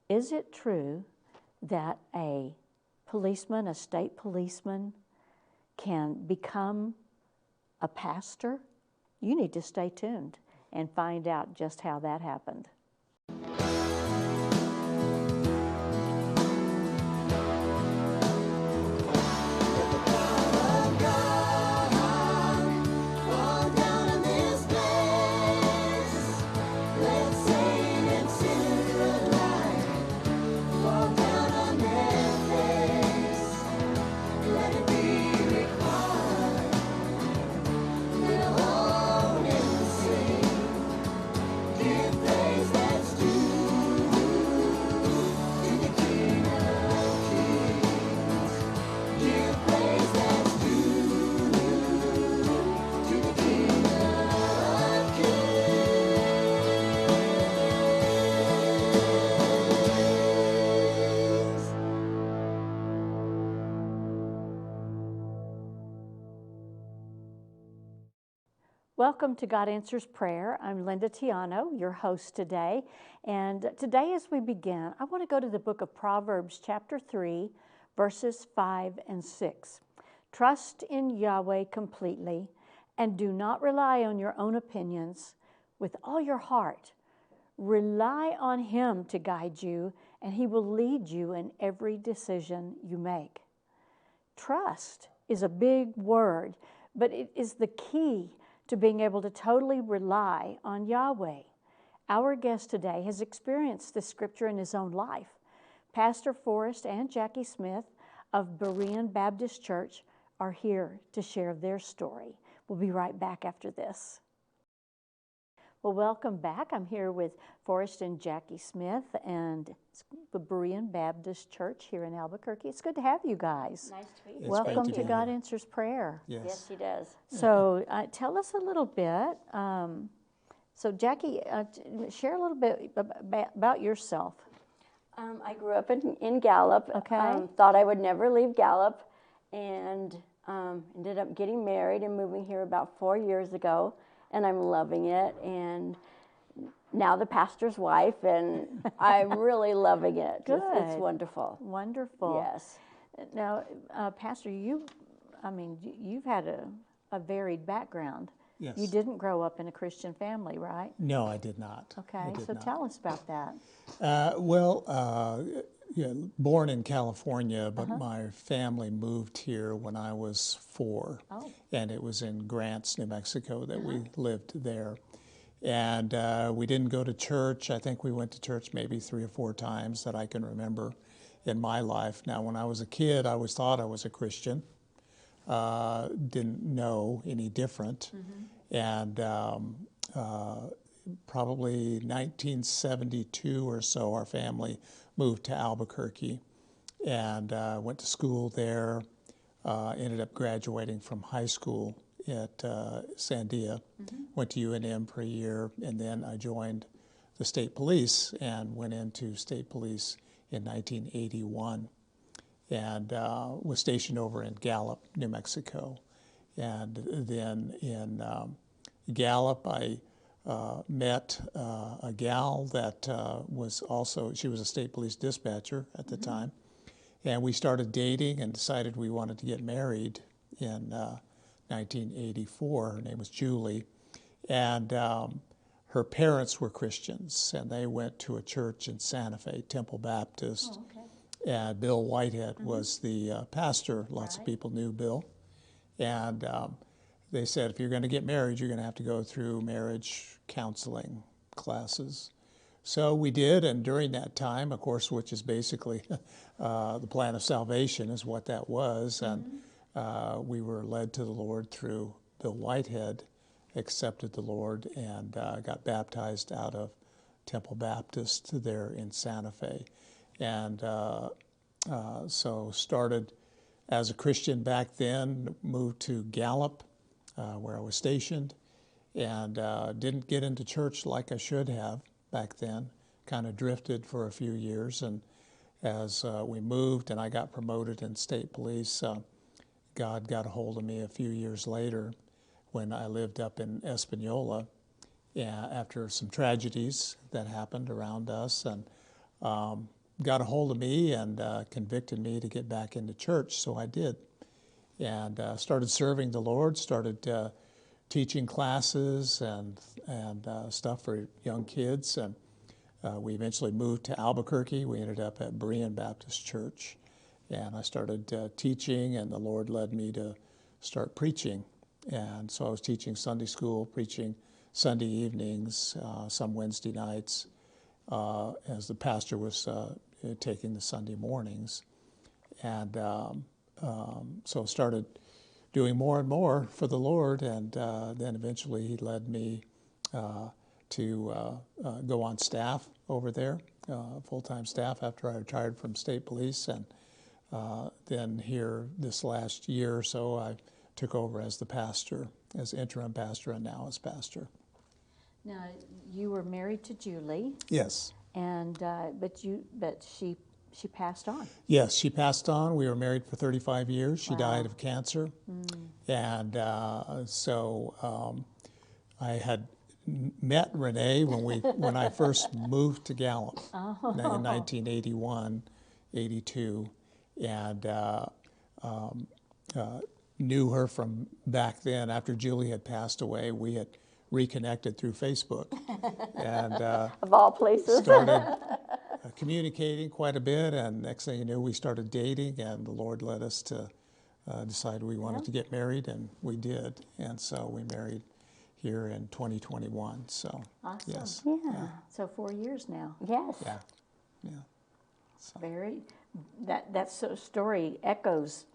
Is it true that a policeman, a state policeman, can become a pastor? You need to stay tuned and find out just how that happened. Welcome to God Answers Prayer. I'm Linda Tiano, your host today. And today as we begin, I want to go to the book of Proverbs chapter 3, verses 5 and 6. Trust in Yahweh completely and do not rely on your own opinions. With all your heart, rely on Him to guide you, and He will lead you in every decision you make. Trust is a big word, but it is the key to being able to totally rely on Yahweh. Our guest today has experienced this scripture in his own life. Pastor Forrest and Jackie Smith of Berean Baptist Church are here to share their story. We'll be right back after this. Well, welcome back. I'm here with Forrest and Jackie Smith and the Berean Baptist Church here in Albuquerque. It's good to have you guys. Nice to meet you. Welcome to God Answers Prayer. Yes, He does. So tell us a little bit. So Jackie, share a little bit about yourself. I grew up in Gallup. Okay. Thought I would never leave Gallup, and ended up getting married and moving here about 4 years ago. And I'm loving it, and now the pastor's wife, and I'm really loving it. Good. It's wonderful. Wonderful. Yes. Now, Pastor, you've had a varied background. Yes. You didn't grow up in a Christian family, right? No, I did not. Okay, so tell us about that. Born in California, but my family moved here when I was 4. Oh. And it was in Grants, New Mexico that we lived there. And we didn't go to church. I think we went to church maybe 3 or 4 times that I can remember in my life. Now, when I was a kid, I always thought I was a Christian. Didn't know any different. And probably 1972 or so, our family moved to Albuquerque and went to school there. Ended up graduating from high school at Sandia. Went to UNM for a year, and then I joined the state police and went into state police in 1981. And was stationed over in Gallup, New Mexico. And then in Gallup, I met a gal that she was a state police dispatcher at the time. And we started dating and decided we wanted to get married in 1984. Her name was Julie. And her parents were Christians, and they went to a church in Santa Fe, Temple Baptist. Oh, okay. And Bill Whitehead was the pastor. Lots of people knew Bill. And they said, if you're going to get married, you're going to have to go through marriage counseling classes. So we did, and during that time, of course, which is basically the plan of salvation is what that was, and we were led to the Lord through Bill Whitehead, accepted the Lord, and got baptized out of Temple Baptist there in Santa Fe. And so started as a Christian back then, moved to Gallup, where I was stationed, and didn't get into church like I should have back then. Kind of drifted for a few years, and as we moved and I got promoted in state police, God got a hold of me a few years later when I lived up in Espanola after some tragedies that happened around us, and got a hold of me and convicted me to get back into church, so I did. And started serving the Lord, started teaching classes and stuff for young kids. And we eventually moved to Albuquerque. We ended up at Berean Baptist Church. And I started teaching, and the Lord led me to start preaching. And so I was teaching Sunday school, preaching Sunday evenings, some Wednesday nights, as the pastor was taking the Sunday mornings. And so started doing more and more for the Lord, and then eventually He led me to go on staff over there, full-time staff after I retired from state police. And then here this last year or so, I took over as the pastor, as interim pastor, and now as pastor. Now, you were married to Julie, Yes. and but she passed on. Yes, she passed on. We were married for 35 years. She Wow. died of cancer. And so I had met Renee when I first moved to Gallup in 1981, 82, and knew her from back then. After Julie had passed away, we had reconnected through Facebook, and Of all places. started communicating quite a bit. And next thing you knew, we started dating, and the Lord led us to decide we wanted to get married, and we did. And so we married here in 2021. So Awesome. yes, Yeah. So 4 years now. Yes. yeah. Very. That story echoes.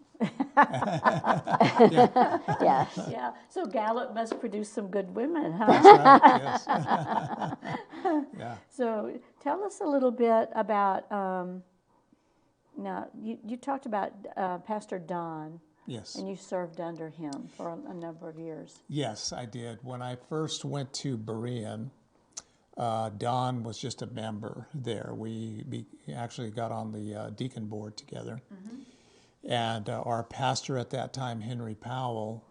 Yes. Yeah. So Gallup must produce some good women, huh? That's right. Yes. Yeah. So tell us a little bit about. Now you talked about Pastor Don, Yes. and you served under him for a number of years. Yes, I did. When I first went to Berean, Don was just a member there. We actually got on the deacon board together. And our pastor at that time, Henry Powell,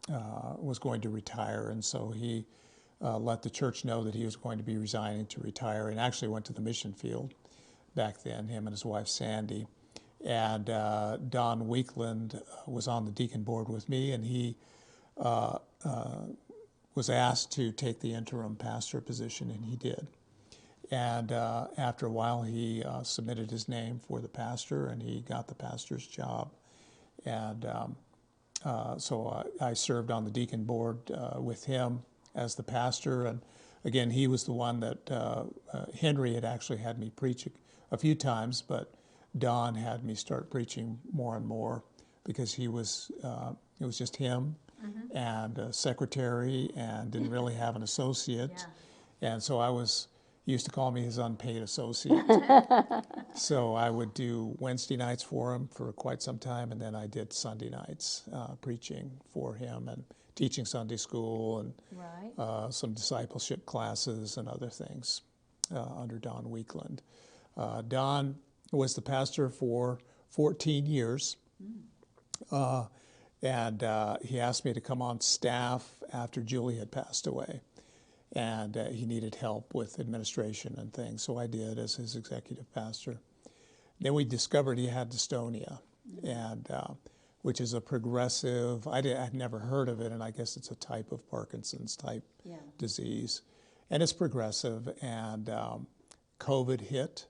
was going to retire, and so he let the church know that he was going to be resigning to retire, and actually went to the mission field back then, him and his wife Sandy. And Don Weekland was on the deacon board with me, and he was asked to take the interim pastor position, and he did. And after a while, he submitted his name for the pastor, and he got the pastor's job. And so I served on the deacon board with him as the pastor. And again, he was the one that Henry had actually had me preach a few times, but Don had me start preaching more and more because it was just him and a secretary, and didn't really have an associate. And so he used to call me his unpaid associate. So I would do Wednesday nights for him for quite some time, and then I did Sunday nights preaching for him and teaching Sunday school and some discipleship classes and other things under Don Weekland. Don was the pastor for 14 years, and he asked me to come on staff after Julie had passed away. And he needed help with administration and things, so I did as his executive pastor. Then we discovered he had dystonia, and which is a progressive, I'd never heard of it, and I guess it's a type of Parkinson's type disease. And it's progressive, and COVID hit,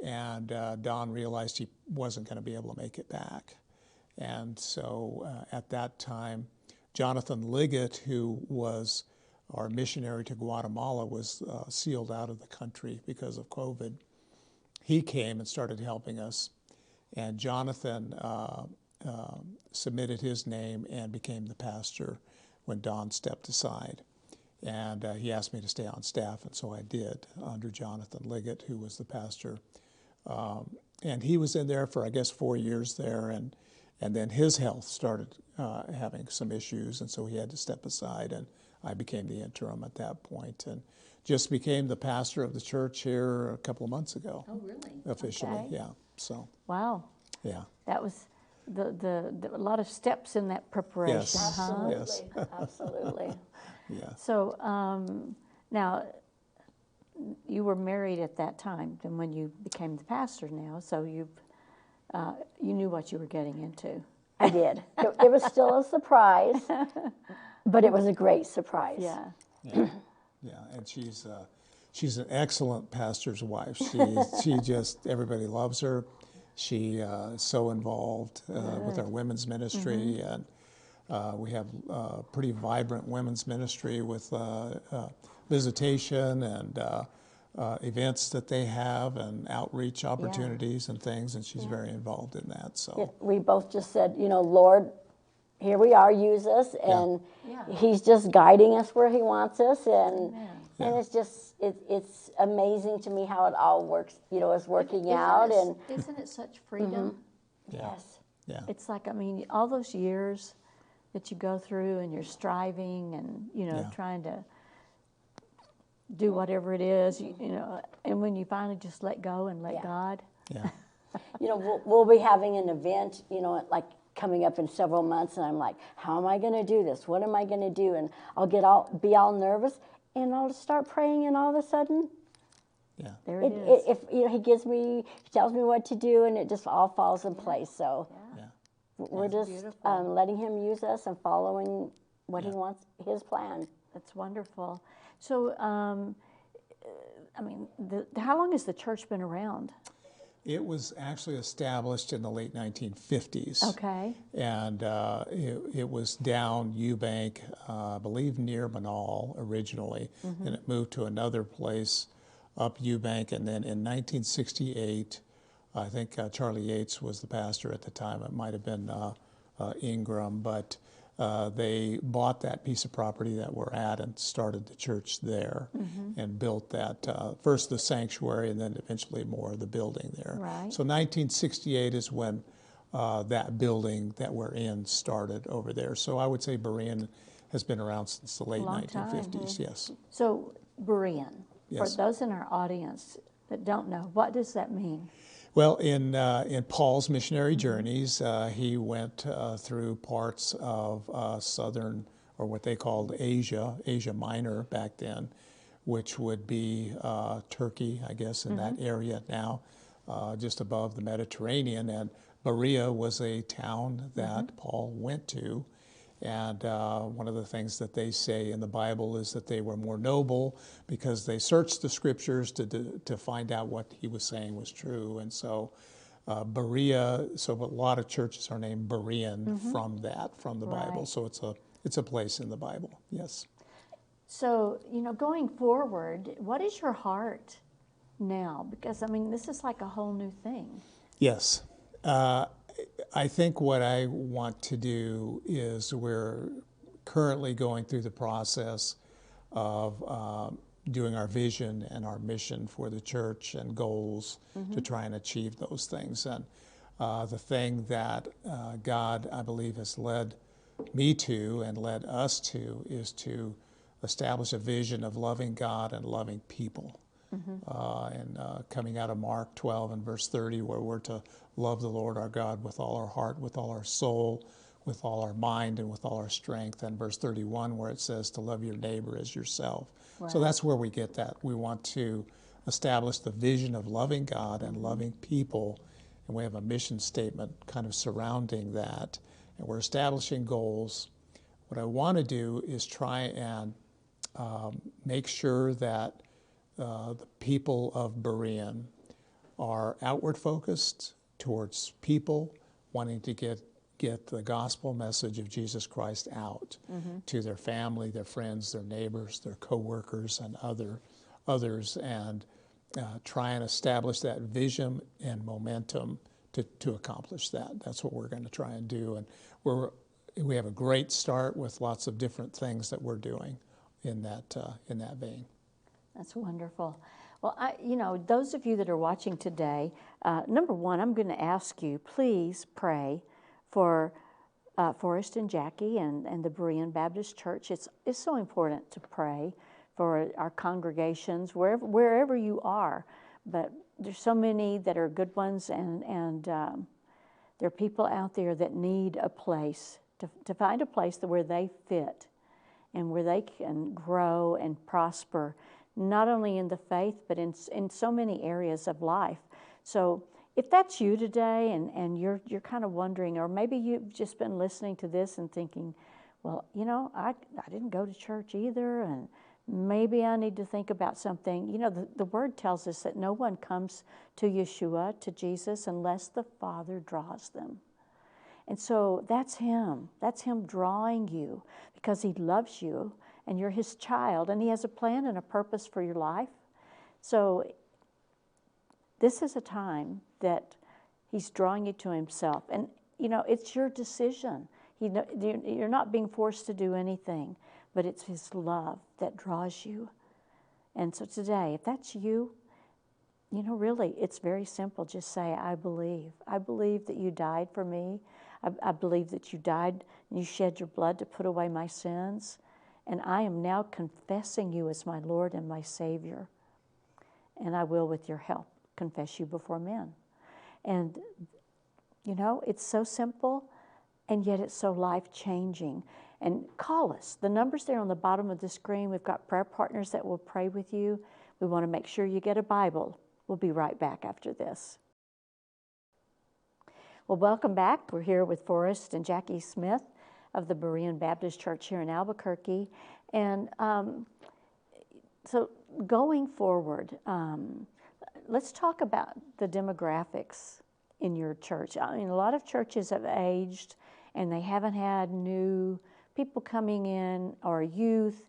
and Don realized he wasn't going to be able to make it back. And so at that time, Jonathan Liggett, who was our missionary to Guatemala, was sealed out of the country because of COVID. He came and started helping us, and Jonathan submitted his name and became the pastor when Don stepped aside. And he asked me to stay on staff, and so I did under Jonathan Liggett, who was the pastor. And he was in there for, I guess, 4 years there, and then his health started having some issues, and so he had to step aside, and I became the interim at that point, and just became the pastor of the church here a couple of months ago. Oh, really? Officially, Okay. yeah. So, Wow. yeah. That was the a lot of steps in that preparation, Yes. huh? Yes. Absolutely. Yeah. So now you were married at that time than when you became the pastor now, so you knew what you were getting into. I did. It was still a surprise, but it was a great surprise. Yeah. Yeah, yeah, and she's an excellent pastor's wife. She just, everybody loves her. She is so involved with our women's ministry, and we have a pretty vibrant women's ministry with visitation and events that they have and outreach opportunities and things, and she's very involved in that. So We both just said, Lord, here we are, use us, and He's just guiding us where He wants us, and it's just it's amazing to me how it all works, is working out, and isn't it such freedom? yes, yeah, It's like, I mean, all those years that you go through and you're striving and trying to do whatever it is, and when you finally just let go and let God. yeah. we'll be having an event, like coming up in several months, and I'm like, how am I going to do this? What am I going to do? And I'll be all nervous, and I'll start praying, and all of a sudden, Yeah. There it is. if he tells me what to do, and it just all falls in place. So Yeah. we're just letting Him use us and following what He wants, His plan. That's wonderful. So, I mean, how long has the church been around? It was actually established in the late 1950s. Okay. And it was down Eubank, I believe near Manal originally, and it moved to another place up Eubank. And then in 1968, I think Charlie Yates was the pastor at the time. It might have been Ingram, but they bought that piece of property that we're at and started the church there and built that, first the sanctuary and then eventually more of the building there. Right. So 1968 is when that building that we're in started over there. So I would say Berean has been around since the late Long 1950s, yes. So, Berean, Yes. for those in our audience that don't know, what does that mean? Well, in Paul's missionary journeys, he went through parts of southern, or what they called Asia Minor back then, which would be Turkey, I guess, in that area now, just above the Mediterranean. And Berea was a town that Paul went to. And one of the things that they say in the Bible is that they were more noble because they searched the scriptures to find out what he was saying was true. And so Berea, so a lot of churches are named Berean from the Bible. Right. So it's a place in the Bible, yes. So, going forward, what is your heart now? Because, I mean, this is like a whole new thing. Yes. I think what I want to do is we're currently going through the process of doing our vision and our mission for the church and goals to try and achieve those things. And the thing that God, I believe, has led me to and led us to is to establish a vision of loving God and loving people. And coming out of Mark 12 and verse 30, where we're to love the Lord our God with all our heart, with all our soul, with all our mind, and with all our strength. And verse 31, where it says to love your neighbor as yourself. Right. So that's where we get that. We want to establish the vision of loving God and loving people. And we have a mission statement kind of surrounding that. And we're establishing goals. What I want to do is try and make sure that the people of Berean are outward focused towards people, wanting to get the gospel message of Jesus Christ out to their family, their friends, their neighbors, their co-workers, and others, and try and establish that vision and momentum to accomplish that. That's what we're going to try and do, and we have a great start with lots of different things that we're doing in that vein. That's wonderful. Well, those of you that are watching today, number one, I'm going to ask you, please pray for Forrest and Jackie and the Berean Baptist Church. It's so important to pray for our congregations, wherever you are. But there's so many that are good ones, and there are people out there that need a place, to find a place where they fit and where they can grow and prosper, not only in the faith, but in so many areas of life. So if that's you today and you're kind of wondering, or maybe you've just been listening to this and thinking, well, you know, I didn't go to church either, and maybe I need to think about something. You know, the Word tells us that no one comes to Yeshua, to Jesus, unless the Father draws them. And so that's Him. That's Him drawing you because He loves you and you're His child, and He has a plan and a purpose for your life. So this is a time that He's drawing you to Himself. And, you know, it's your decision. You're not being forced to do anything, but it's His love that draws you. And so today, if that's you, you know, really, it's very simple. Just say, I believe. I believe that you died for me. I believe that you died and you shed your blood to put away my sins. And I am now confessing you as my Lord and my Savior. And I will, with your help, confess you before men. And, you know, it's so simple, and yet it's so life-changing. And call us. The number's there on the bottom of the screen. We've got prayer partners that will pray with you. We want to make sure you get a Bible. We'll be right back after this. Well, welcome back. We're here with Forrest and Jackie Smith of the Berean Baptist Church here in Albuquerque. And so going forward, let's talk about the demographics in your church. I mean, a lot of churches have aged and they haven't had new people coming in or youth.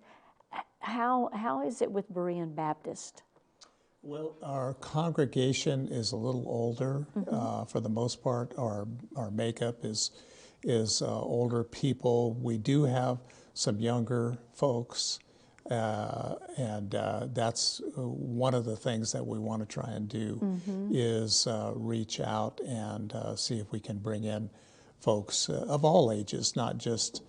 How is it with Berean Baptist? Well, our congregation is a little older. For the most part, our makeup is older people. We do have some younger folks, and that's one of the things that we want to try and do is reach out and see if we can bring in folks of all ages, not just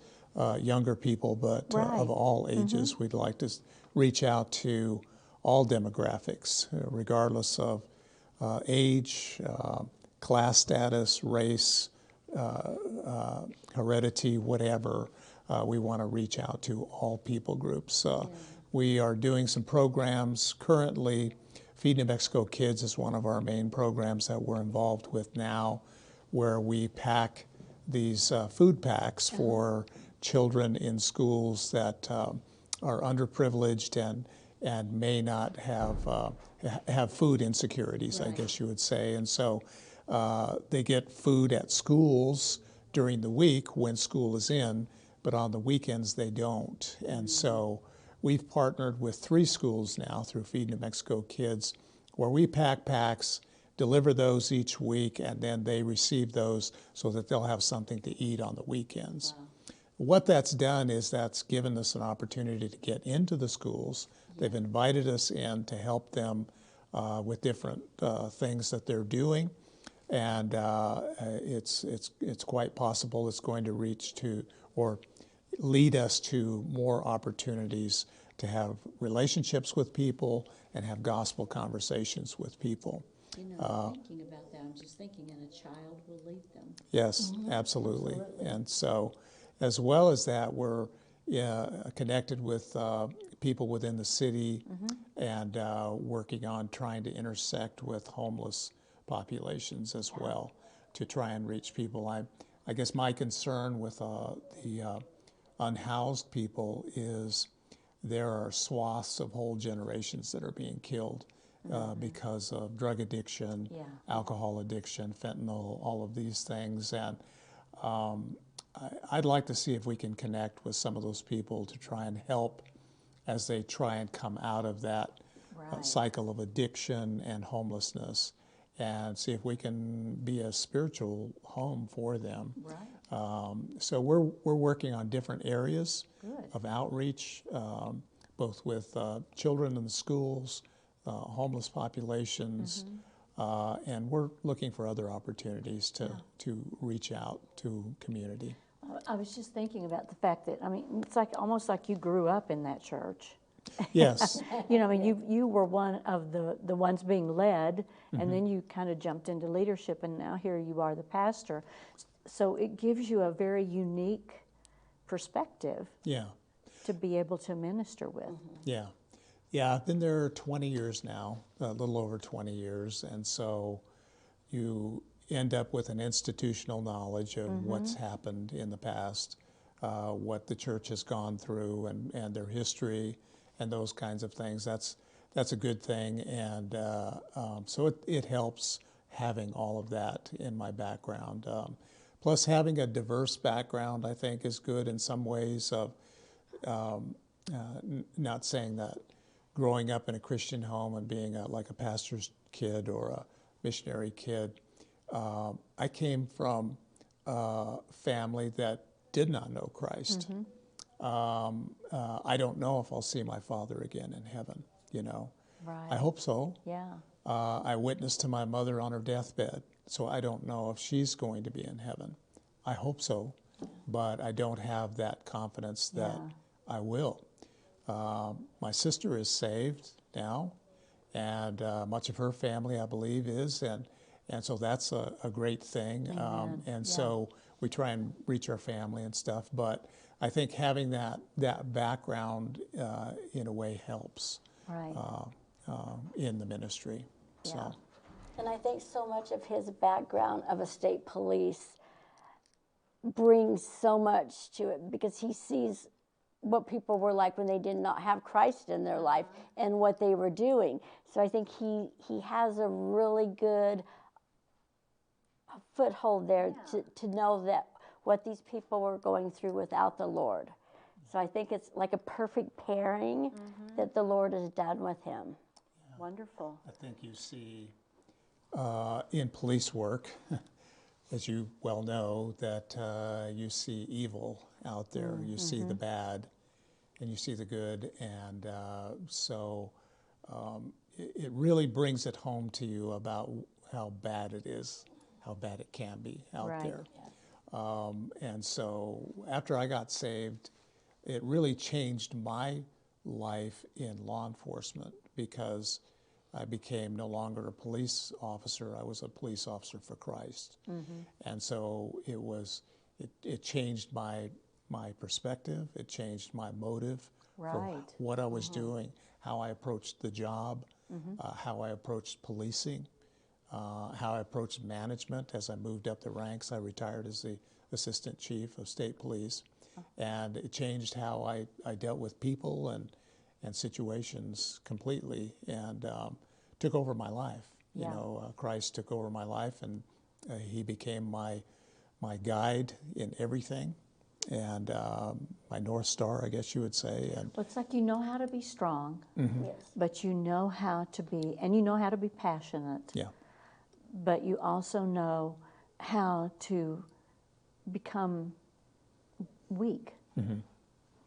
younger people, but of all ages. We'd like to reach out to all demographics, regardless of age, class status, race, heredity, whatever. We want to reach out to all people groups. We are doing some programs currently. Feed New Mexico Kids is one of our main programs that we're involved with now, where we pack these food packs for children in schools that are underprivileged and may not have food insecurities, I guess you would say. And so they get food at schools during the week when school is in, but on the weekends they don't. And so we've partnered with 3 schools now through Feed New Mexico Kids, where we pack packs, deliver those each week, and then they receive those so that they'll have something to eat on the weekends. What that's done is that's given us an opportunity to get into the schools. They've invited us in to help them with different things that they're doing, and it's quite possible it's going to reach to or lead us to more opportunities to have relationships with people and have gospel conversations with people. You know, thinking about that, I'm just thinking, and a child will lead them. Yes, absolutely. And so, as well as that, we're connected with people within the city and working on trying to intersect with homeless populations as well to try and reach people. I guess my concern with the unhoused people is there are swaths of whole generations that are being killed because of drug addiction, alcohol addiction, fentanyl, all of these things. And I'd like to see if we can connect with some of those people to try and help as they try and come out of that cycle of addiction and homelessness, and see if we can be a spiritual home for them. So we're working on different areas of outreach, both with children in the schools, homeless populations, and we're looking for other opportunities to reach out to community. I was just thinking about the fact that, I mean, it's like almost like you grew up in that church. Yes. You know, I mean, you were one of the ones being led, and then you kind of jumped into leadership, and now here you are the pastor. So it gives you a very unique perspective Yeah. to be able to minister with. Yeah. Yeah, I've been there 20 years now, a little over 20 years, and so you end up with an institutional knowledge of what's happened in the past, what the church has gone through, and their history, and those kinds of things. That's a good thing, and so it helps having all of that in my background. Plus, having a diverse background, I think, is good in some ways. Of not saying that growing up in a Christian home and being like a pastor's kid or a missionary kid, I came from a family that did not know Christ. I don't know if I'll see my father again in heaven, you know. Right. I hope so. Yeah. I witnessed to my mother on her deathbed, so I don't know if she's going to be in heaven. I hope so, but I don't have that confidence that I will. My sister is saved now, and much of her family, I believe, is, and so that's a great thing. So we try and reach our family and stuff, but I think having that background in a way helps Right. in the ministry. Yeah. So. And I think so much of his background of a state police brings so much to it because he sees what people were like when they did not have Christ in their life and what they were doing. So I think he has a really good foothold there to know that what these people were going through without the Lord. So I think it's like a perfect pairing that the Lord has done with him. Wonderful. I think you see in police work, as you well know, that you see evil out there. You see the bad, and you see the good, and so it really brings it home to you about how bad it is, how bad it can be out Right. there. And so after I got saved, it really changed my life in law enforcement because I became no longer a police officer. I was a police officer for Christ. And so it changed my perspective. It changed my motive for Right. what I was doing, how I approached the job, how I approached policing, how I approached management. As I moved up the ranks, I retired as the assistant chief of state police. And it changed how I dealt with people and situations completely, and took over my life. You know, Christ took over my life, and he became my guide in everything, and my North Star, I guess you would say. And Well, it's like you know how to be strong, Yes. but you know how to be, and you know how to be passionate, yeah, but you also know how to become weak.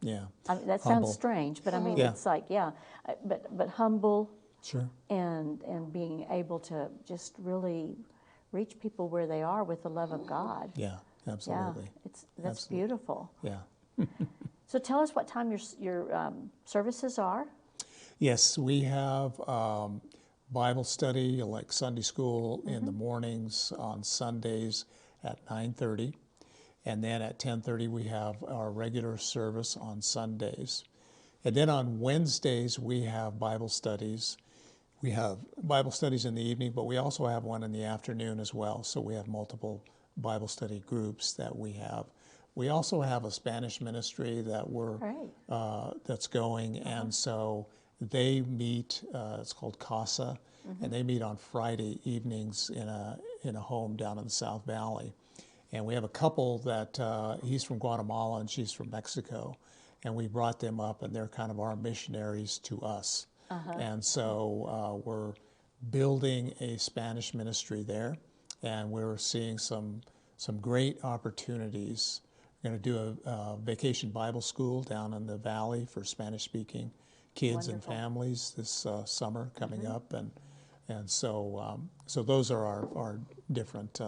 yeah, I mean, that Humble. sounds strange, but I mean, Yeah. it's like, but humble sure, and being able to just really reach people where they are with the love of God. yeah, absolutely, That's Absolutely. beautiful. yeah. So tell us what time your services are. Yes, we have Bible study, like Sunday school, in the mornings on Sundays at 9:30, and then at 10:30 we have our regular service on Sundays, and then on Wednesdays we have Bible studies. We have Bible studies in the evening, but we also have one in the afternoon as well. So we have multiple Bible study groups that we have. We also have a Spanish ministry that that's going, and so they meet. It's called Casa, and they meet on Friday evenings in a home down in the South Valley. And we have a couple that he's from Guatemala and she's from Mexico, and we brought them up, and they're kind of our missionaries to us. And so we're building a Spanish ministry there, and we're seeing some great opportunities. We're going to do a vacation Bible school down in the valley for Spanish-speaking kids and families this summer coming up, and so those are our different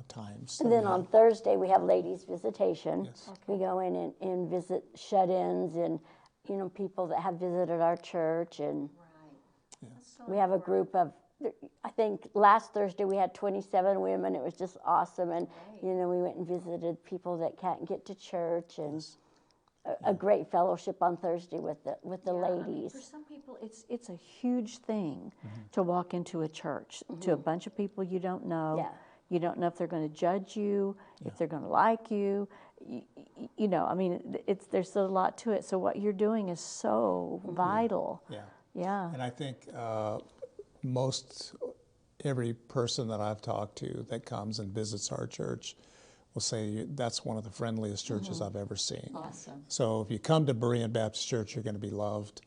times. And then on Thursday, we have ladies' visitation. We go in and visit shut-ins and, people that have visited our church. And we have a group of, I think last Thursday we had 27 women. It was just awesome. And, we went and visited people that can't get to church. And a great fellowship on Thursday with the Yeah, I mean, ladies. for some people, it's a huge thing to walk into a church to a bunch of people you don't know. Yeah. You don't know if they're going to judge you, if they're going to like you. You know, I mean, there's a lot to it. So what you're doing is so vital. Yeah. Yeah. And I think most every person that I've talked to that comes and visits our church will say that's one of the friendliest churches I've ever seen. Awesome. So if you come to Berean Baptist Church, you're going to be loved.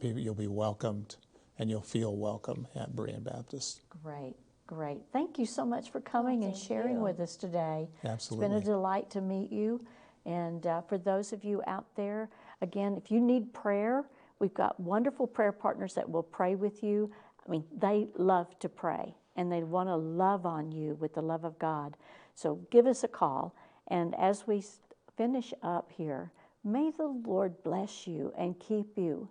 You'll be welcomed, and you'll feel welcome at Berean Baptist. Great, great. Thank you so much for coming and sharing with us today. Absolutely. It's been a delight to meet you. And for those of you out there, again, if you need prayer, we've got wonderful prayer partners that will pray with you. I mean, they love to pray, and they want to love on you with the love of God. So give us a call. And as we finish up here, may the Lord bless you and keep you.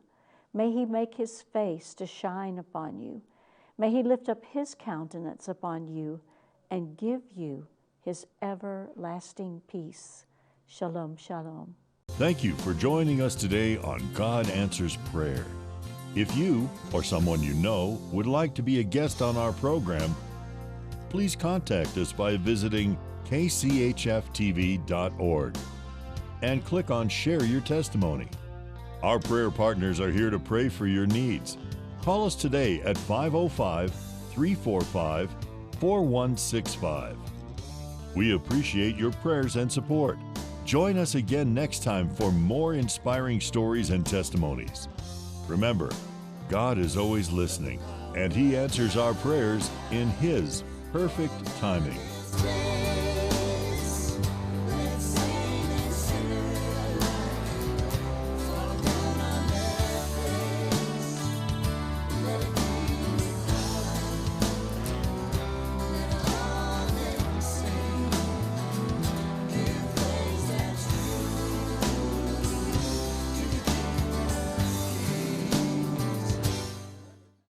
May he make his face to shine upon you. May he lift up his countenance upon you and give you his everlasting peace. Shalom, shalom. Thank you for joining us today on God Answers Prayer. If you or someone you know would like to be a guest on our program, please contact us by visiting kchftv.org and click on Share Your Testimony. Our prayer partners are here to pray for your needs. Call us today at 505-345-4165. We appreciate your prayers and support. Join us again next time for more inspiring stories and testimonies. Remember, God is always listening, and he answers our prayers in his perfect timing.